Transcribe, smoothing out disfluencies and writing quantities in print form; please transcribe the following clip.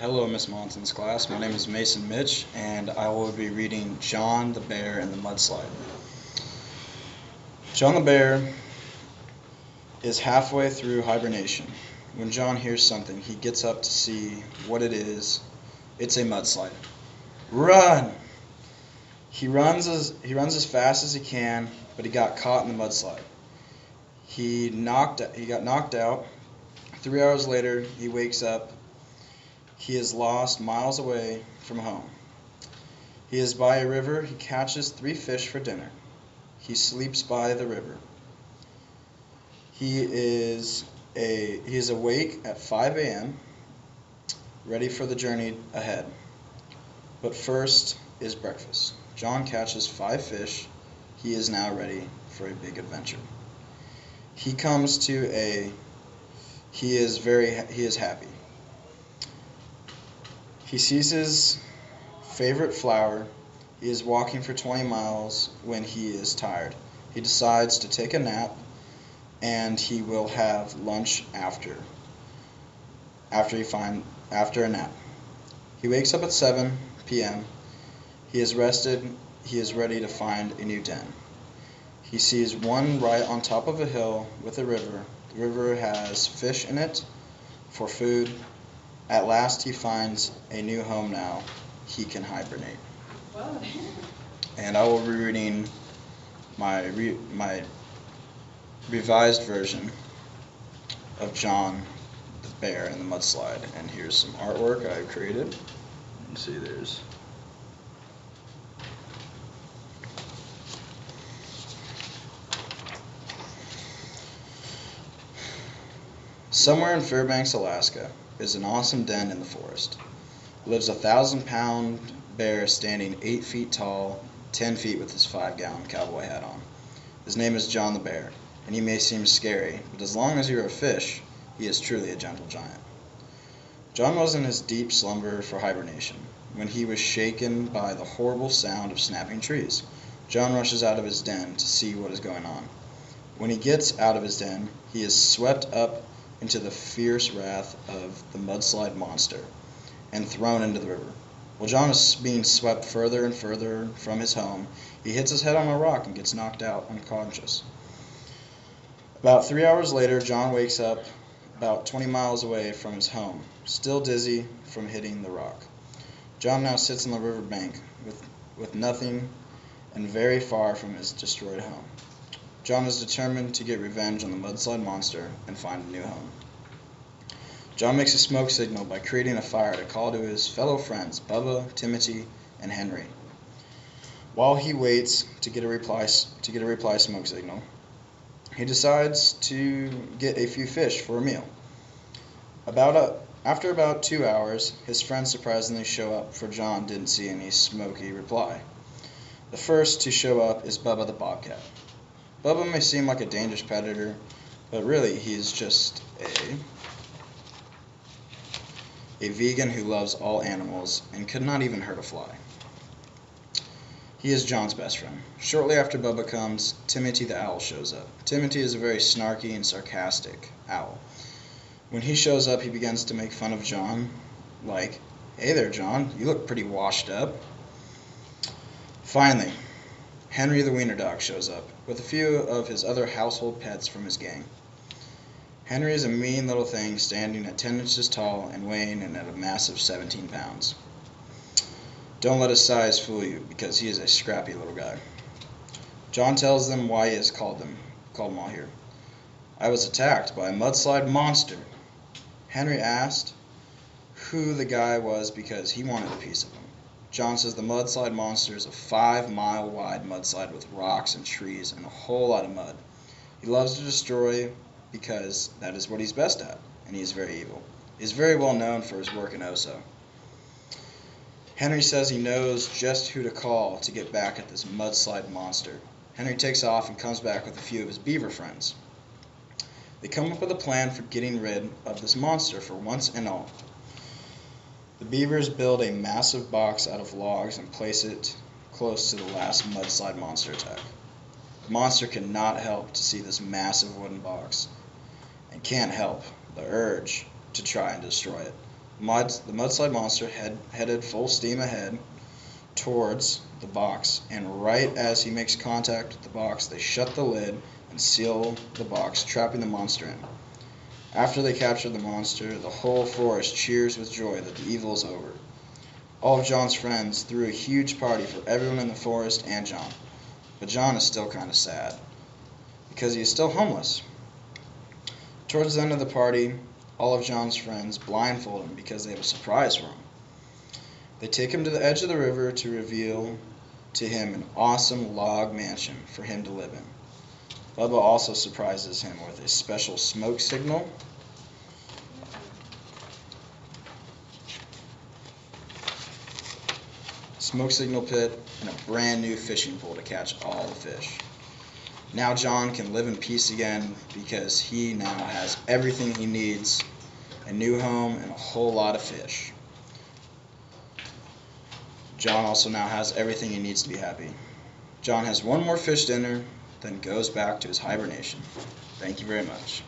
Hello, Miss Montagn's class. My name is Mason Mitch, and I will be reading John the Bear and the Mudslide. John the Bear is halfway through hibernation. When John hears something, he gets up to see what it is. It's a mudslide. Run! He runs as fast as he can, but he got caught in the mudslide. He got knocked out. 3 hours later, he wakes up. He is lost miles away from home. He is by a river. He catches 3 fish for dinner. He sleeps by the river. He is awake at 5 a.m., ready for the journey ahead. But first is breakfast. John catches 5 fish. He is now ready for a big adventure. He is happy. He sees his favorite flower. He is walking for 20 miles when he is tired. He decides to take a nap, and he will have lunch after a nap. He wakes up at 7 p.m. He is rested. He is ready to find a new den. He sees one right on top of a hill with a river. The river has fish in it for food. At last he finds a new home now. He can hibernate. Whoa. And I will be reading my revised version of John the Bear and the Mudslide. And here's some artwork I've created. You can see there's somewhere in Fairbanks, Alaska, is an awesome den in the forest. Lives a 1,000-pound bear standing 8 feet tall, 10 feet with his 5-gallon cowboy hat on. His name is John the Bear, and he may seem scary, but as long as you're a fish, he is truly a gentle giant. John was in his deep slumber for hibernation when he was shaken by the horrible sound of snapping trees. John rushes out of his den to see what is going on. When he gets out of his den, he is swept up into the fierce wrath of the mudslide monster and thrown into the river. While John is being swept further and further from his home, he hits his head on a rock and gets knocked out unconscious. About 3 hours later, John wakes up about 20 miles away from his home, still dizzy from hitting the rock. John now sits on the river bank with nothing and very far from his destroyed home. John is determined to get revenge on the mudslide monster and find a new home. John makes a smoke signal by creating a fire to call to his fellow friends, Bubba, Timothy, and Henry. While he waits to get a reply smoke signal, he decides to get a few fish for a meal. After about 2 hours, his friends surprisingly show up, for John didn't see any smoky reply. The first to show up is Bubba the bobcat. Bubba may seem like a dangerous predator, but really he's just a vegan who loves all animals and could not even hurt a fly. He is John's best friend. Shortly after Bubba comes, Timothy the owl shows up. Timothy is a very snarky and sarcastic owl. When he shows up, he begins to make fun of John, like, "Hey there, John, you look pretty washed up." Finally, Henry the wiener dog shows up with a few of his other household pets from his gang. Henry is a mean little thing standing at 10 inches tall and weighing in at a massive 17 pounds. Don't let his size fool you, because he is a scrappy little guy. John tells them why he has called them all here. "I was attacked by a mudslide monster." Henry asked who the guy was because he wanted a piece of him. John says the mudslide monster is a 5-mile-wide mudslide with rocks and trees and a whole lot of mud. He loves to destroy because that is what he's best at, and he is very evil. He is very well known for his work in Oso. Henry says he knows just who to call to get back at this mudslide monster. Henry takes off and comes back with a few of his beaver friends. They come up with a plan for getting rid of this monster for once and all. The beavers build a massive box out of logs and place it close to the last mudslide monster attack. The monster cannot help to see this massive wooden box and can't help the urge to try and destroy it. The mudslide monster headed full steam ahead towards the box, and right as he makes contact with the box, they shut the lid and seal the box, trapping the monster in. After they capture the monster, the whole forest cheers with joy that the evil is over. All of John's friends threw a huge party for everyone in the forest and John. But John is still kind of sad, because he is still homeless. Towards the end of the party, all of John's friends blindfold him because they have a surprise for him. They take him to the edge of the river to reveal to him an awesome log mansion for him to live in. Bubba also surprises him with a special smoke signal, pit, and a brand new fishing pole to catch all the fish. Now John can live in peace again because he now has everything he needs, a new home and a whole lot of fish. John also now has everything he needs to be happy. John has one more fish dinner, then goes back to his hibernation. Thank you very much.